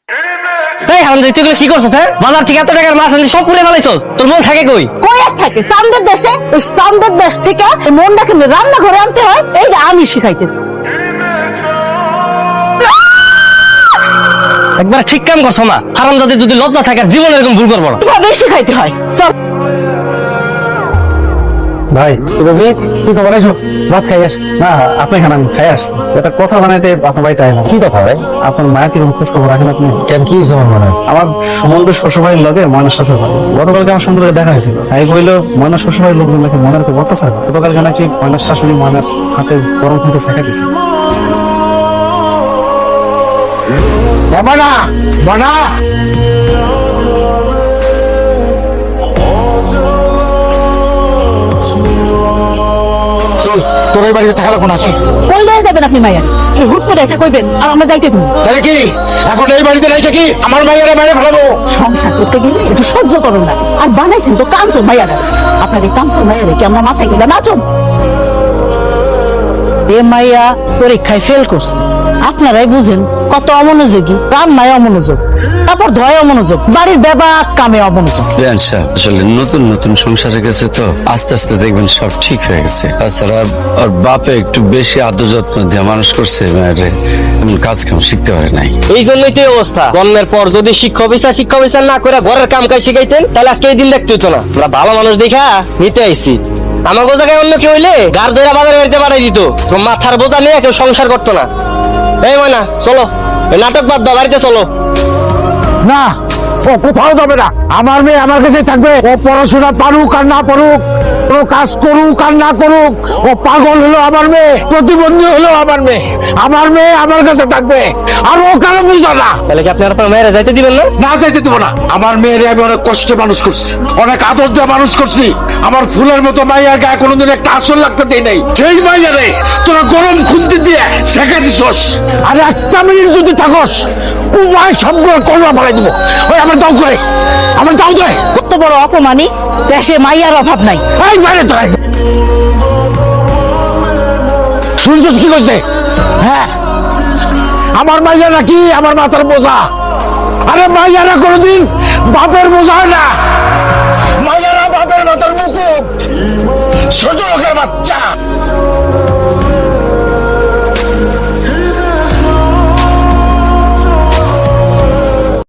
এই হারামজাদি তুই কি করছিস? হ্যাঁ, বাজার থেকে এত টাকার মাছ আনছিস সব পুড়ে ফেলাইছস। তোর মন থাকে কই? কই আর থাকে চান্দের দেশে। ওই চান্দের দেশ থেকে মনটাকে রান্না ঘরে আনতে হয়, এইটা আমি শিখাইতে। একবার ঠিক কাম করছো না। হারামজাদি যদি লজ্জা থাকে আর জীবনে এরকম ভুল করবো না। এভাবেই শিখাইতে হয়। চল ভাই রবি কি খবর? এসো ভাত খাই আস। না আপনি খান, আমি খাই আসছি। একটা কথা জানাইতে আপনার বাড়িতে আইলাম। কি কথা ভাই? আপনার মায়ের কি খোঁজ খবর রাখেন আপনি? কেন, কি হয়েছে আমার মনে? আমার সুমন্ত শ্বশুরবাড়ির লগে ময়না শ্বশুরবাড়ি গতকালকে আমার সুন্দরকে দেখা হয়েছিল। তাই বললো ময়না শ্বশুরবাড়ির লোকজন নাকি ময়নার খুব অত্যাচার। গতকালকে নাকি ময়নার শাশুড়ি ময়নার হাতে গরম খুঁতে শেখা দিছে। মনা মনা চল, তোর এই বাড়িতে থাকার কোন আছে? কই নিয়ে যাবেন আপনি মাইয়া? হুট করে এসে কইবেন আর আমরা যাইতে তুমি। তাহলে কি এখন এই বাড়িতে রয়েছে কি আমার মাইয়ারে বাইরে ফেলাবো? সংসার করতে গেলে একটু সহ্য করুন না। আর বানাইছেন তো কাঞ্চন মাইয়ারা। আপনার এই কাঞ্চন মাইয়ারে কি আমরা মাথায় গেলে নাচুন? এ মাইয়া পরীক্ষায় ফেল করছে। আপনারাই বুঝেন কত অমনোযোগী। রান্নায় অমনোযোগ, তারপর ধয় অমনোযোগ, বাড়ির ব্যাপার কামে অমনোযোগ। আসলে নতুন নতুন সংসারে গেছে তো আস্তে আস্তে দেখবেন সব ঠিক হয়ে গেছে। তাছাড়া ওর বাপে একটু বেশি আদর যত্ন দিয়ে মানুষ করছে, মেয়েরে এমন কাজ কাম শিখতে পারে নাই। এই জন্যই তো এই অবস্থা। জন্মের পর যদি শিক্ষা বিচার না করে ঘরের কাম কাজ শিখাইতেন তাহলে আজকে এই দিন দেখতে হতো না। আমরা ভালো মানুষ দেখা নিতে আইছি। আমাকে জায়গায় অন্য কেউ হইলে গার ধরে বাজারে বাড়িতে পাঠাই দিত। মাথার বোঝা নিয়ে কেউ সংসার করতো না। এই ময়না চলো, এই নাটক বাদ দাও, বাড়িতে চলো। না, ও কোথাও যাবে না। আমার মেয়ে আমার কাছে থাকবে। ও পড়াশোনা পারুক আর না পারুক, কোনো কাজ করুক আর না করুক, ও পাগল হলো আমার মেয়ে, প্রতিবন্ধী হলো আমার মেয়ে। আমার মেয়ে আমার কাছে থাকবে, আর ও কারো বুঝো না। তাহলে কি আপনি আপনার মেয়েরা যাইতে দিবেন না? না যাইতে দেবো না। আমার মেয়েরে আমি অনেক কষ্টে মানুষ করছি, অনেক আদর দিয়ে মানুষ করছি। আমার ফুলের মতো মাইয়ার গায়ে কোনোদিন একটা আসল লাগতে দেই নাই। সেই মাইয়ারে তোরা গরম খুন্তি দিয়ে শেখা দিছস। আর একটা মিনিট যদি থাকস কুমায় সবগুলো করলা ফেলাই দিব। ওই আমার দাও করে, আমার দাও করে। কত বড় অপমানি, দেশে মাইয়ার অভাব নাই। এই বাইরে তোরা শুনছিস কি করছে? হ্যাঁ, আমার মাইয়া নাকি আমার মাথার বোঝা। আরে মাইয়ারা কোনোদিন বাপের বোঝা হয় না,